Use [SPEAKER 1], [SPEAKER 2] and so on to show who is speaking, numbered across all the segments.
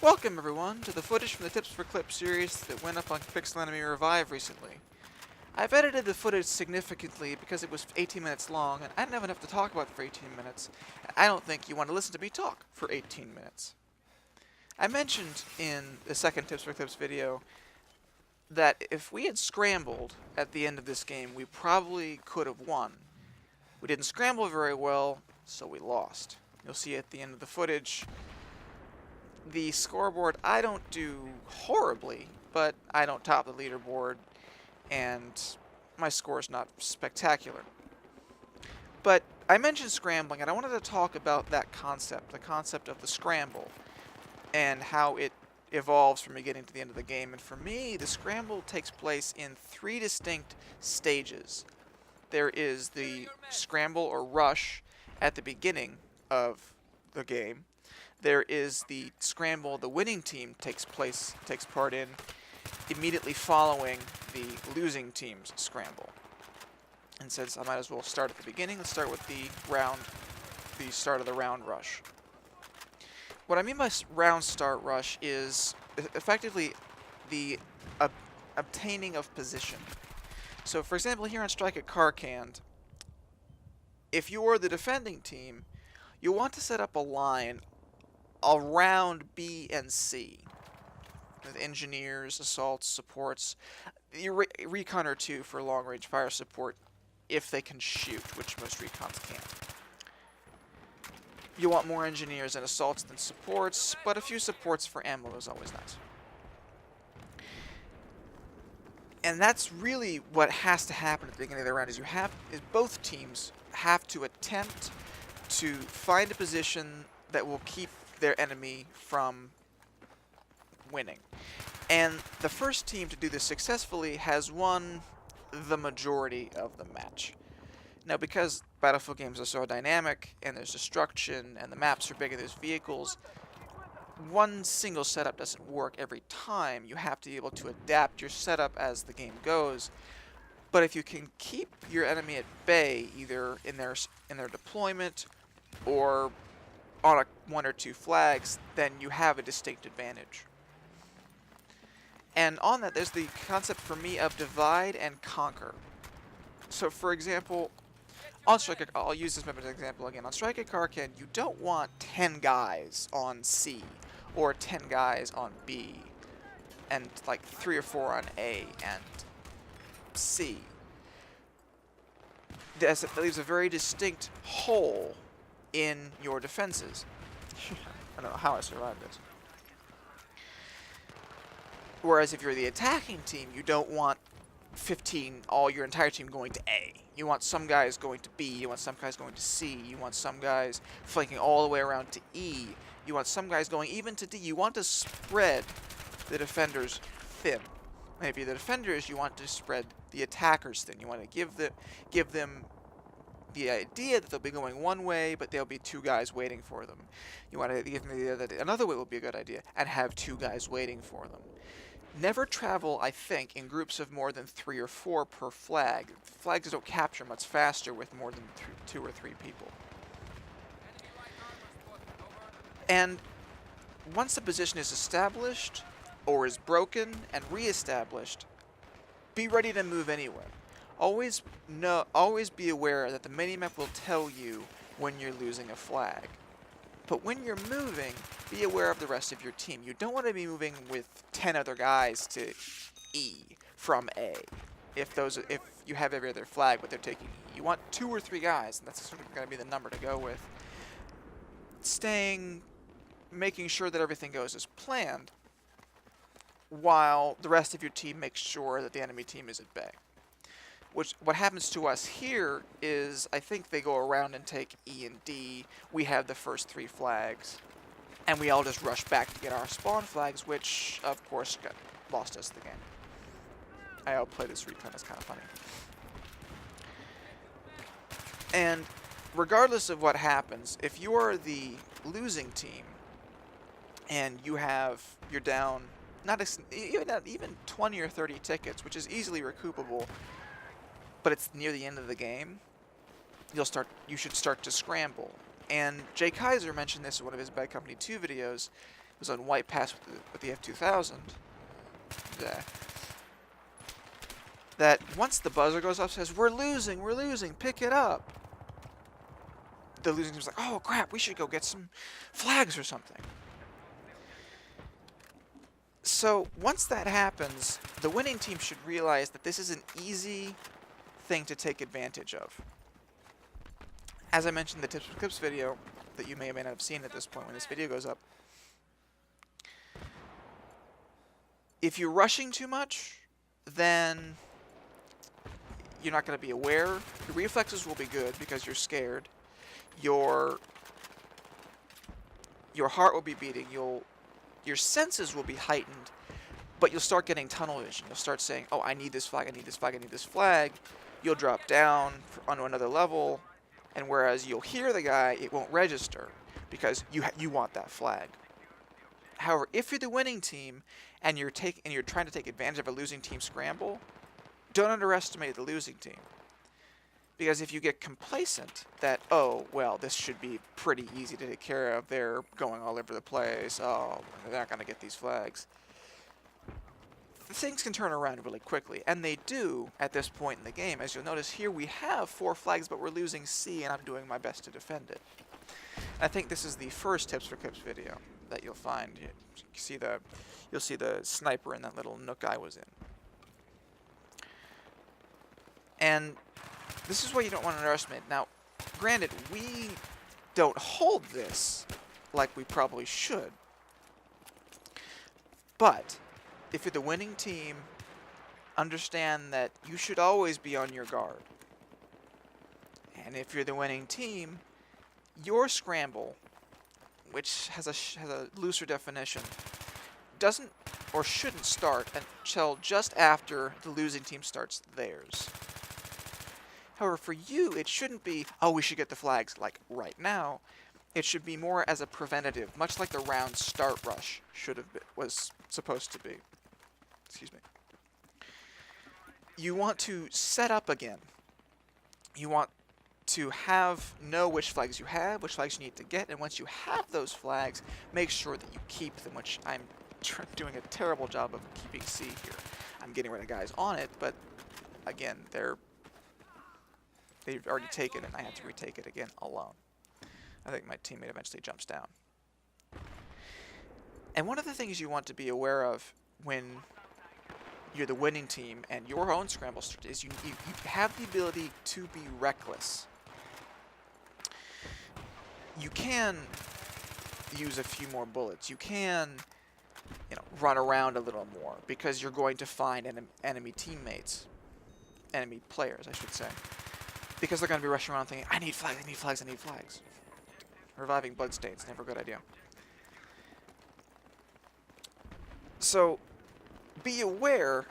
[SPEAKER 1] Welcome everyone to the footage from the Tips for Clips series that went up on PixelEnemy Revive recently. I've edited the footage significantly because it was 18 minutes long and I didn't have enough to talk about for 18 minutes. I don't think you want to listen to me talk for 18 minutes. I mentioned in the second Tips for Clips video that if we had scrambled at the end of this game, we probably could have won. We didn't scramble very well, so we lost. You'll see at the end of the footage. The scoreboard, I don't do horribly, but I don't top the leaderboard, and my score is not spectacular. But I mentioned scrambling, and I wanted to talk about that concept, the concept of the scramble, and how it evolves from beginning to the end of the game. And for me, the scramble takes place in three distinct stages. There is the scramble or rush at the beginning of the game. There is the scramble the winning team takes part in immediately following the losing team's scramble. And since I might as well start at the beginning, let's start with the start of the round rush. What I mean by round start rush is effectively the obtaining of position. So for example, here on Strike at Carcand, if you're the defending team, you want to set up a line around B and C, with engineers, assaults, supports, recon or two for long-range fire support if they can shoot, which most recons can't. You want more engineers and assaults than supports, but a few supports for ammo is always nice. And that's really what has to happen at the beginning of the round, is both teams have to attempt to find a position that will keep their enemy from winning. And the first team to do this successfully has won the majority of the match. Now, because Battlefield games are so dynamic, and there's destruction, and the maps are big, and there's vehicles, one single setup doesn't work every time. You have to be able to adapt your setup as the game goes. But if you can keep your enemy at bay, either in their deployment or on one or two flags, then you have a distinct advantage. And on that, there's the concept for me of divide and conquer. So for example, on Strike, I'll use this map as an example again. On Strike at Carcand, you don't want 10 guys on C, or 10 guys on B, and like 3 or 4 on A and C. That leaves a very distinct hole in your defenses. I don't know how I survived this. Whereas if you're the attacking team, you don't want your entire team going to A. You want some guys going to B, you want some guys going to C, you want some guys flanking all the way around to E, you want some guys going even to D. You want to spread the defenders thin. And if you're the defenders, you want to spread the attackers thin. You want to give them the idea that they'll be going one way, but there'll be two guys waiting for them. You want to give them the idea that another way will be a good idea, and have two guys waiting for them. Never travel, I think, in groups of more than 3 or 4 per flag. Flags don't capture much faster with more than 2 or 3 people. And once the position is established, or is broken and re-established, be ready to move anyway. Always be aware that the minimap will tell you when you're losing a flag. But when you're moving, be aware of the rest of your team. You don't want to be moving with 10 other guys to E from A. If you have every other flag, but they're taking E. You want 2 or 3 guys, and that's sort of going to be the number to go with. Making sure that everything goes as planned, while the rest of your team makes sure that the enemy team is at bay. What happens to us here is, I think they go around and take E and D. We have the first 3 flags, and we all just rush back to get our spawn flags, which, of course, lost us the game. I outplayed this recon, it's kind of funny. And regardless of what happens, if you're the losing team, and you're down not even 20 or 30 tickets, which is easily recoupable, but it's near the end of the game, you should start to scramble. And Jay Kaiser mentioned this in one of his Bad Company 2 videos. It was on White Pass with the F2000. That once the buzzer goes off, says, we're losing, pick it up. The losing team's like, oh crap, we should go get some flags or something. So once that happens, the winning team should realize that this is an easy thing to take advantage of. As I mentioned in the Tips for Clips video, that you may or may not have seen at this point when this video goes up, if you're rushing too much, then you're not going to be aware. Your reflexes will be good because you're scared. Your heart will be beating. Your senses will be heightened, but you'll start getting tunnel vision. You'll start saying, oh, I need this flag, I need this flag, I need this flag. You'll drop down onto another level, and whereas you'll hear the guy, it won't register because you want that flag. However, if you're the winning team and you're trying to take advantage of a losing team scramble, don't underestimate the losing team. Because if you get complacent that, oh, well, this should be pretty easy to take care of, they're going all over the place, oh, they're not going to get these flags, things can turn around really quickly. And they do at this point in the game. As you'll notice here, we have 4 flags, but we're losing C, and I'm doing my best to defend it. I think this is the first Tips for Clips video that you'll find. You'll see the sniper in that little nook I was in. And this is what you don't want to underestimate. Now, granted, we don't hold this like we probably should. But if you're the winning team, understand that you should always be on your guard. And if you're the winning team, your scramble, which has a looser definition, doesn't or shouldn't start until just after the losing team starts theirs. However, for you, it shouldn't be, oh, we should get the flags, like, right now. It should be more as a preventative, much like the round start rush was supposed to be. Excuse me. You want to set up again. You want to know which flags you have, which flags you need to get, and once you have those flags, make sure that you keep them, which I'm doing a terrible job of keeping C here. I'm getting rid of guys on it, but again, they've already taken it, and I have to retake it again alone. I think my teammate eventually jumps down. And one of the things you want to be aware of when you're the winning team and your own scramble is you have the ability to be reckless. You can use a few more bullets. You can, run around a little more because you're going to find enemy teammates, enemy players, I should say. Because they're going to be rushing around thinking, I need flags, I need flags, I need flags. Reviving bloodstains, never a good idea. So, be aware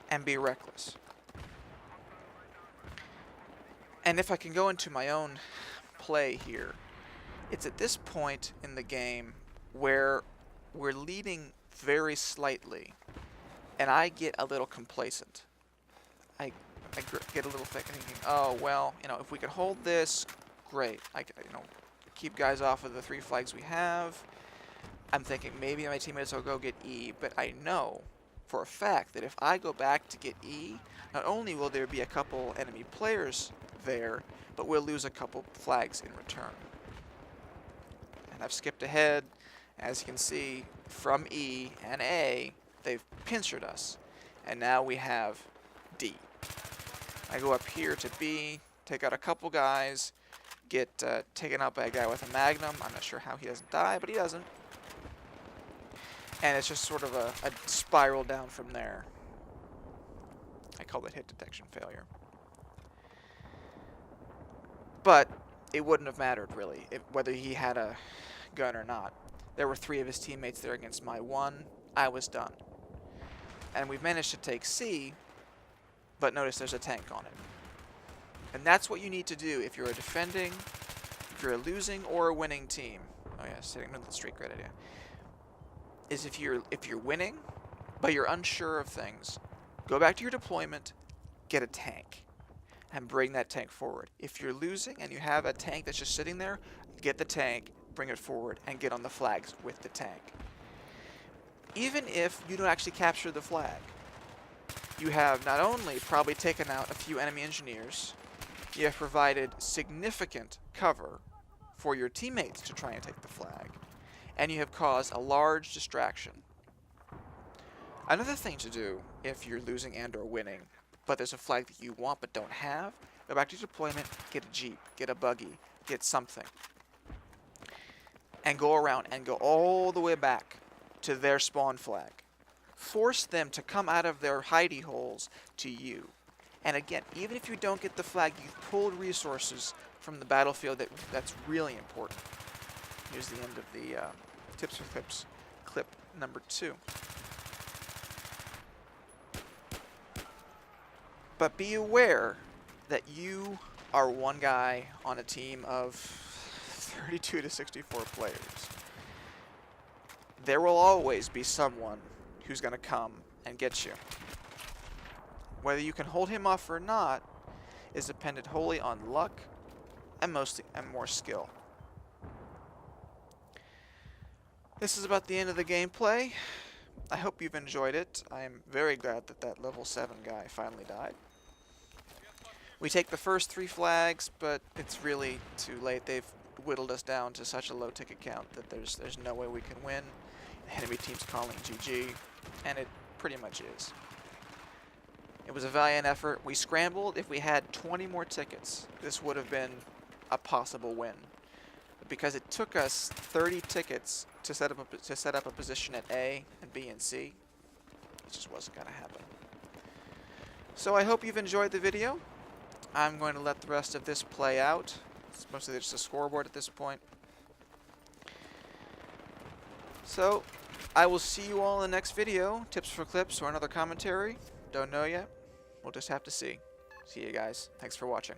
[SPEAKER 1] and be reckless. And if I can go into my own play here, it's at this point in the game where we're leading very slightly, and I get a little complacent. I get a little thinking, oh, well, if we could hold this, great. I keep guys off of the 3 flags we have. I'm thinking maybe my teammates will go get E, but I know for a fact that if I go back to get E, not only will there be a couple enemy players there, but we'll lose a couple flags in return. And I've skipped ahead. As you can see, from E and A, they've pincered us. And now we have D. I go up here to B, take out a couple guys, get taken out by a guy with a Magnum. I'm not sure how he doesn't die, but he doesn't. And it's just sort of a spiral down from there. I call it hit detection failure. But it wouldn't have mattered, really, whether he had a gun or not. There were 3 of his teammates there against my 1. I was done. And we've managed to take C, but notice there's a tank on it. And that's what you need to do if you're a defending, if you're a losing or a winning team. Oh yeah, sitting middle of the street, great idea. Is if you're winning, but you're unsure of things, go back to your deployment, get a tank, and bring that tank forward. If you're losing and you have a tank that's just sitting there, get the tank, bring it forward, and get on the flags with the tank. Even if you don't actually capture the flag, you have not only probably taken out a few enemy engineers, you have provided significant cover for your teammates to try and take the flag, and you have caused a large distraction. Another thing to do if you're losing and or winning, but there's a flag that you want but don't have, go back to your deployment, get a jeep, get a buggy, get something, and go around and go all the way back to their spawn flag. Force them to come out of their hidey holes to you. And again, even if you don't get the flag, you've pulled resources from the battlefield that's really important. Here's the end of the Tips for Clips clip number 2. But be aware that you are one guy on a team of 32 to 64 players. There will always be someone who's going to come and get you. Whether you can hold him off or not is dependent wholly on luck and more skill. This is about the end of the gameplay. I hope you've enjoyed it. I am very glad that that level 7 guy finally died. We take the first 3 flags, but it's really too late. They've whittled us down to such a low ticket count that there's no way we can win. The enemy team's calling GG, and it pretty much is. It was a valiant effort. We scrambled. If we had 20 more tickets, this would have been a possible win. But because it took us 30 tickets to set up a position at A and B and C, it just wasn't going to happen. So I hope you've enjoyed the video. I'm going to let the rest of this play out. It's mostly just a scoreboard at this point. So I will see you all in the next video. Tips for clips or another commentary. Don't know yet. We'll just have to see. See you guys. Thanks for watching.